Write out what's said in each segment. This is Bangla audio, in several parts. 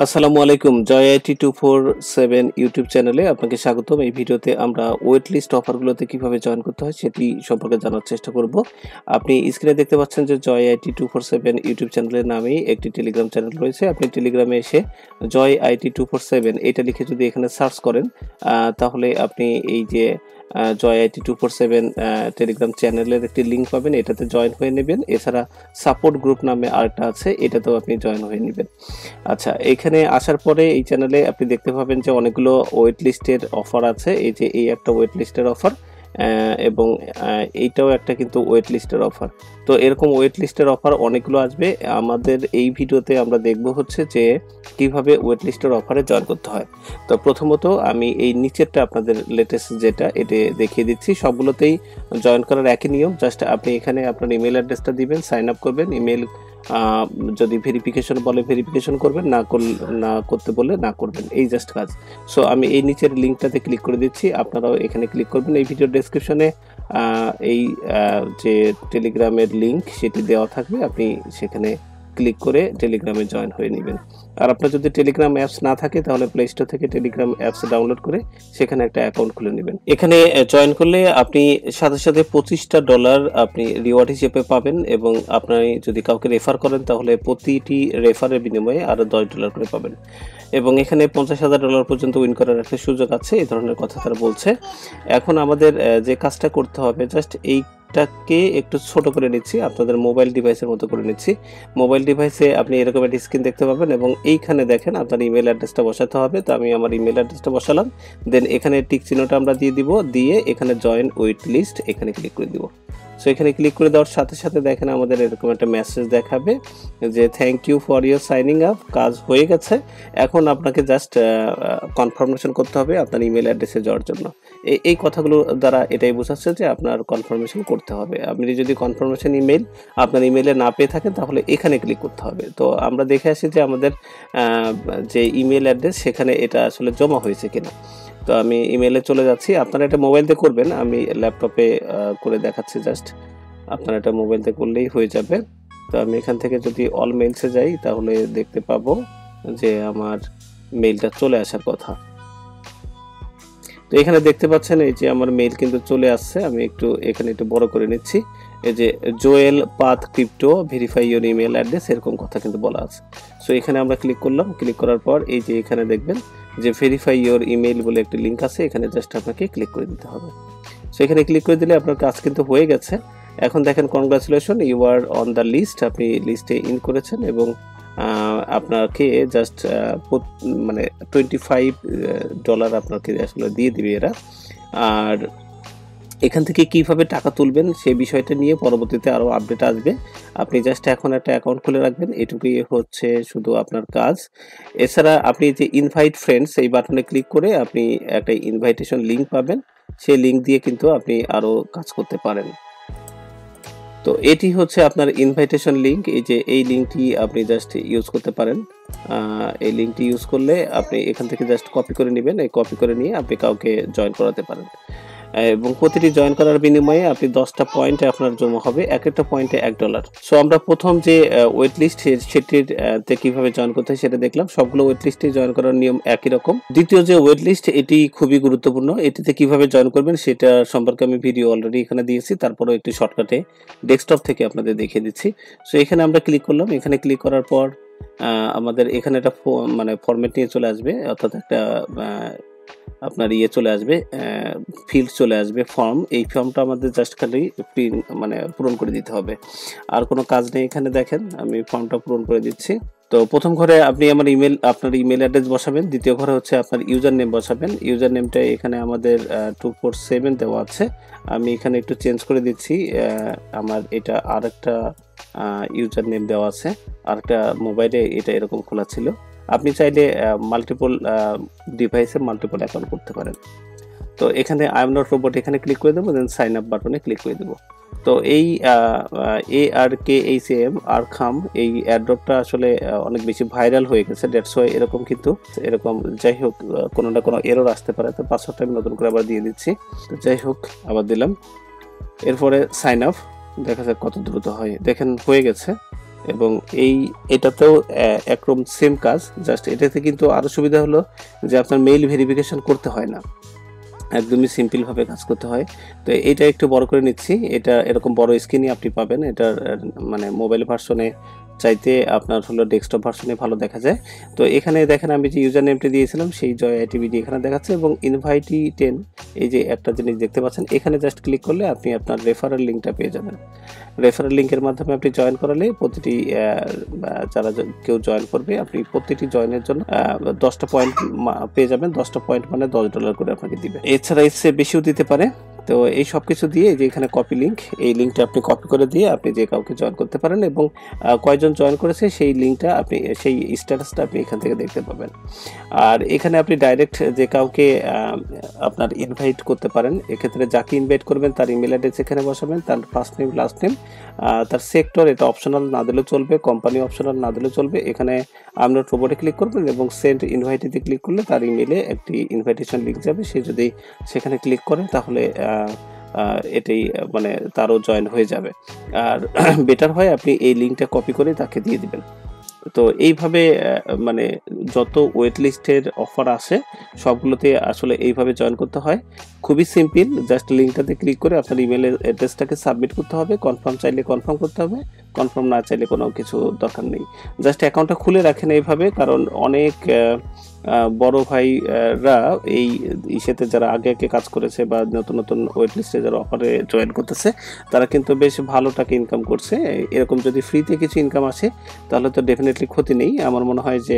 আসসালামু আলাইকুম। জয় আইটি 247 ইউটিউব চ্যানেলে আপনাকে স্বাগতম। এই ভিডিওতে আমরা ওয়েট লিস্ট অফারগুলোতে কিভাবে জয়েন করতে হয় সেটি সম্পর্কে জানার চেষ্টা করব। আপনি স্ক্রিনে দেখতে পাচ্ছেন যে জয় আইটি 247 ইউটিউব চ্যানেলের নামেই একটি টেলিগ্রাম চ্যানেল রয়েছে। আপনি টেলিগ্রামে এসে জয় আইটি 247 এটা লিখে যদি এখানে সার্চ করেন তাহলে আপনি এই যে জয় আইটি 247 টেলিগ্রাম চ্যানেলের একটি লিঙ্ক পাবেন, এটাতে জয়েন হয়ে নেবেন। এছাড়া সাপোর্ট গ্রুপ নামে আরেকটা আছে, এটাতেও আপনি জয়েন হয়ে নেবেন। আচ্ছা, এখানে আসার পরে এই চ্যানেলে আপনি দেখতে পাবেন যে অনেকগুলো ওয়েট লিস্টের অফার আছে। এই যে এই একটা ওয়েট লিস্টের অফার এবং এইটাও একটা কিন্তু ওয়েট লিস্টের অফার। তো এরকম ওয়েট লিস্টের অফার অনেকগুলো আসবে। আমাদের এই ভিডিওতে আমরা দেখব হচ্ছে যে কিভাবে ওয়েট লিস্টের অফারে জয়েন করতে হয়। তো প্রথমত আমি এই নিচেরটা আপনাদের লেটেস্ট যেটা এটা দেখিয়ে দিচ্ছি। সবগুলোতেই জয়েন করার একই নিয়ম, জাস্ট আপনি এখানে আপনার ইমেল অ্যাড্রেসটা দিবেন, সাইন আপ করবেন। ইমেল যদি ভেরিফিকেশন বলে ভেরিফিকেশন করবেন, না করতে বলে না করবেন, এই জাস্ট কাজ। সো আমি এই নিচের লিঙ্কটাতে ক্লিক করে দিচ্ছি, আপনারাও এখানে ক্লিক করবেন। এই ভিডিও ডেসক্রিপশনে এই যে টেলিগ্রামের লিঙ্ক সেটি দেওয়া থাকবে, আপনি সেখানে ক্লিক করে টেলিগ্রামে জয়েন হয়ে নেবেন। আর আপনার যদি টেলিগ্রাম অ্যাপস না থাকে তাহলে প্লে স্টোর থেকে টেলিগ্রাম অ্যাপস ডাউনলোড করে সেখানে একটা অ্যাকাউন্ট খুলে নেবেন। এখানে জয়েন করলে আপনি সাথে সাথে $25 আপনি রিওয়ার্ড হিসেবে পাবেন, এবং আপনি যদি কাউকে রেফার করেন তাহলে প্রতিটি রেফারের বিনিময়ে আরও $10 করে পাবেন। এবং এখানে $50,000 পর্যন্ত উইন করার একটা সুযোগ আছে, এই ধরনের কথা তারা বলছে। এখন আমাদের যে কাজটা করতে হবে, জাস্ট এইটাকে একটু ছোট করে নিচ্ছি, আপনাদের মোবাইল ডিভাইসের মতো করে নিচ্ছি। মোবাইল ডিভাইসে আপনি এরকম একটা স্ক্রিন দেখতে পাবেন এবং এইখানে দেখেন আপনার ইমেল অ্যাড্রেসটা বসাতে হবে। তো আমি আমার ইমেল অ্যাড্রেসটা বসালাম, দেন এখানে টিক চিহ্নটা আমরা দিয়ে দিব, দিয়ে এখানে জয়েন ওয়েট লিস্ট এখানে ক্লিক করে দিব। সো এখানে ক্লিক করে দেওয়ার সাথে সাথে দেখেন আমাদের এরকম একটা মেসেজ দেখাবে যে thank you for your signing up, কাজ হয়ে গেছে। এখন আপনাকে জাস্ট কনফার্মেশন করতে হবে আপনার ইমেল অ্যাড্রেসে যাওয়ার জন্য। এই কথাগুলো দ্বারা এটাই বোঝাচ্ছে যে আপনার কনফার্মেশন করতে হবে। আপনি যদি কনফার্মেশন ইমেল আপনার ইমেলে না পেয়ে থাকেন তাহলে এখানে ক্লিক করতে হবে। তো আমরা দেখে আসি যে আমাদের যে ইমেল অ্যাড্রেস সেখানে এটা আসলে জমা হয়েছে কিনা। তো আমি ইমেলে চলে যাচ্ছি, আপনারা এটা মোবাইল দিয়ে করবেন, আমি ল্যাপটপে করে দেখাচ্ছি। জাস্ট আপনারা এটা মোবাইল দিয়ে করলেই হয়ে যাবে। তো আমি এখান থেকে যদি অল মেইলসে যাই তাহলে দেখতে পাবো যে আমার মেইলটা চলে আসার কথা। তো এখানে দেখতে পাচ্ছেন এই যে আমার মেইল কিন্তু চলে আসছে। আমি এখানে একটু বড় করে নিচ্ছি। এই যে Joel path crypto verify your email address, এরকম কথা কিন্তু বলা আছে। সো এখানে আমরা ক্লিক করলাম, ক্লিক করার পর এই যে এখানে দেখবেন যে ভেরিফাই ইওর ইমেল বলে একটি লিঙ্ক আছে, এখানে জাস্ট আপনাকে ক্লিক করে দিতে হবে। সো এখানে ক্লিক করে দিলে আপনার কাজ কিন্তু হয়ে গেছে। এখন দেখেন congratulation, you are on the list, আপনি লিস্টে ইন করেছেন এবং আপনাকে জাস্ট মানে $25 আপনাকে আসলে দিয়ে দিবে এরা। আর এখান থেকে কিভাবে টাকা তুলবেন সেই বিষয়টা নিয়ে পরবর্তীতে আরও আপডেট আসবে। আপনি জাস্ট এখন একটা অ্যাকাউন্ট খুলে রাখবেন, এটুকুই হচ্ছে শুধু আপনার কাজ। এছাড়া আপনি যে ইনভাইট ফ্রেন্ডস এই বাটনে ক্লিক করে আপনি একটা ইনভাইটেশন লিঙ্ক পাবেন, সেই লিঙ্ক দিয়ে কিন্তু আপনি আরও কাজ করতে পারেন। তো এটি হচ্ছে আপনার ইনভাইটেশন লিঙ্ক। এই যে এই লিঙ্কটি আপনি জাস্ট ইউজ করতে পারেন। এই লিঙ্কটি ইউজ করলে আপনি এখান থেকে জাস্ট কপি করে নেবেন, এই কপি করে নিয়ে আপনি কাউকে জয়েন করাতে পারেন। এবং প্রতিটি জয়েন করার বিনিময়ে আপনি 10টা পয়েন্টে আপনার জমা হবে, এক একটা পয়েন্টে $1। সো আমরা প্রথম যে ওয়েট লিস্ট সেটির কিভাবে জয়েন করতে হয় সেটা দেখলাম। সবগুলো ওয়েট লিস্টে জয়েন করার নিয়ম একই রকম। দ্বিতীয় যে ওয়েট লিস্ট এটি খুবই গুরুত্বপূর্ণ, এটিতে কিভাবে জয়েন করবেন সেটা সম্পর্কে আমি ভিডিও অলরেডি এখানে দিয়েছি, তারপরেও একটি শর্টকাটে ডেস্কটপ থেকে আপনাদের দেখিয়ে দিচ্ছি। সো এখানে আমরা ক্লিক করলাম, এখানে ক্লিক করার পর আমাদের এখানে একটা মানে ফরম্যাট নিয়ে চলে আসবে, অর্থাৎ একটা আপনার চলে আসবে, ফিল্ড চলে আসবে, ফর্ম। এই ফর্মটা আমাদের জাস্ট খালি মানে পূরণ করে দিতে হবে, আর কোনো কাজ নেই। এখানে দেখেন আমি ফর্মটা পূরণ করে দিচ্ছি। তো প্রথম ঘরে আপনি আপনার ইমেল অ্যাড্রেস বসাবেন, দ্বিতীয় ঘরে হচ্ছে আপনার ইউজার নেম বসাবেন। ইউজার নেমটা এখানে আমাদের 247 দেওয়া আছে, আমি এখানে একটু চেঞ্জ করে দিচ্ছি। আমার এটা আরেকটা ইউজার নেম দেওয়া আছে, আরেকটা মোবাইলে এটা এরকম খোলা ছিল। আপনি চাইলে মাল্টিপল ডিভাইসে মাল্টিপল অ্যাকাউন্ট করতে পারেন। তো এখানে আই এম নট রোবট এখানে ক্লিক করে দেবো, দেন সাইন আপ বাটনে ক্লিক করে দেবো। তো এই ARKHAM আরখাম এই অ্যাড্রপটা আসলে অনেক বেশি ভাইরাল হয়ে গেছে, দ্যাটস ওয়াই এরকম কিন্তু এরকম। যাই হোক, কোনো না কোনো এরর আসতে পারে, তো পাসওয়ার্ডটা আমি নতুন করে আবার দিয়ে দিচ্ছি। তো যাই হোক, আবার দিলাম। এরপরে সাইন আপ, দেখা যাক কত দ্রুত হয়। দেখেন হয়ে গেছে। এবং এটাতেও একরকম সেম কাজ, জাস্ট এটাতে কিন্তু আরও সুবিধা হলো যে আপনার মেইল ভেরিফিকেশন করতে হয় না, একদমই সিম্পলভাবে কাজ করতে হয়। তো এটা একটু বড় করে নিচ্ছি, এটা এরকম বড় স্ক্রিনই আপনি পাবেন, এটার মানে মোবাইল ভার্সনে চাইতে আপনার হলো ডেস্কটপ ভার্সনে ভালো দেখা যায়। তো এখানে দেখেন আমি যে ইউজার নেমটি দিয়েছিলাম সেই জয় আইটিবিডি এখানে দেখাচ্ছে, এবং ইনভাইটি 10 এই যে একটা জিনিস দেখতে পাচ্ছেন, এখানে জাস্ট ক্লিক করলে আপনি আপনার রেফারেল লিঙ্কটা পেয়ে যাবেন। রেফারেল লিঙ্কের মাধ্যমে আপনি জয়েন করালে প্রতিটি যারা কেউ জয়েন করবে, আপনি প্রতিটি জয়েনের জন্য 10টা পয়েন্ট পেয়ে যাবেন। 10টা পয়েন্ট মানে $10 করে আপনাকে দিবে, এছাড়া এসে বেশিও দিতে পারে। তো এই সব কিছু দিয়ে যে এখানে কপি লিঙ্ক, এই লিঙ্কটা আপনি কপি করে দিয়ে আপনি যে কাউকে জয়েন করতে পারেন, এবং কয়জন জয়েন করেছে সেই লিঙ্কটা আপনি, সেই স্ট্যাটাসটা আপনি এখান থেকে দেখতে পাবেন। আর এখানে আপনি ডাইরেক্ট যে কাউকে আপনার ইনভাইট করতে পারেন, এক্ষেত্রে যাকে ইনভাইট করবেন তার ইমেল অ্যাড্রেস এখানে বসাবেন, তার ফার্স্ট নেম লাস্ট নেম, তার সেক্টর এটা অপশনাল না দিলেও চলবে, কোম্পানি অপশনাল না দিলেও চলবে। এখানে আপনি রোবটে ক্লিক করবেন এবং সেন্ড ইনভাইটিতে ক্লিক করলে তার ইমেলে একটি ইনভাইটেশন লিঙ্ক যাবে, সে যদি সেখানে ক্লিক করে তাহলে এটাই মানে তারও জয়েন হয়ে যাবে। আর বেটার হয় আপনি এই লিঙ্কটা কপি করে তাকে দিয়ে দিবেন। তো এইভাবে মানে যত ওয়েট লিস্টের অফার আসে সবগুলোতে আসলে এইভাবে জয়েন করতে হয়, খুবই সিম্পল। জাস্ট লিঙ্কটাতে ক্লিক করে আপনার ইমেল অ্যাড্রেসটাকে সাবমিট করতে হবে, কনফার্ম চাইলে কনফার্ম করতে হবে, কনফার্ম না চাইলে কোনো কিছু দরকার নেই। জাস্ট অ্যাকাউন্টটা খুলে রাখেন এইভাবে, কারণ অনেক বড় ভাইরা এই ইসেতে যারা আগে আগে কাজ করেছে বা নতুন নতুন ওয়েট লিস্টে যারা অফারে জয়েন করতেছে, তারা কিন্তু বেশ ভালো টাকা ইনকাম করছে। এরকম যদি ফ্রিতে কিছু ইনকাম আসে তাহলে তো ডেফিনেটলি ক্ষতি নেই। আমার মনে হয় যে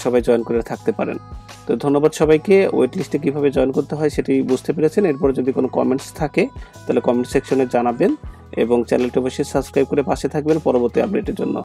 সবাই জয়েন করে থাকতে পারেন। তো ধন্যবাদ সবাইকে। ওয়েট লিস্টে কীভাবে জয়েন করতে হয় সেটি বুঝতে পেরেছেন। এরপরে যদি কোনো কমেন্টস থাকে তাহলে কমেন্ট সেকশনে জানাবেন, এবং চ্যানেলটি অবশ্যই সাবস্ক্রাইব করে পাশে থাকবেন পরবর্তী আপডেটের জন্য।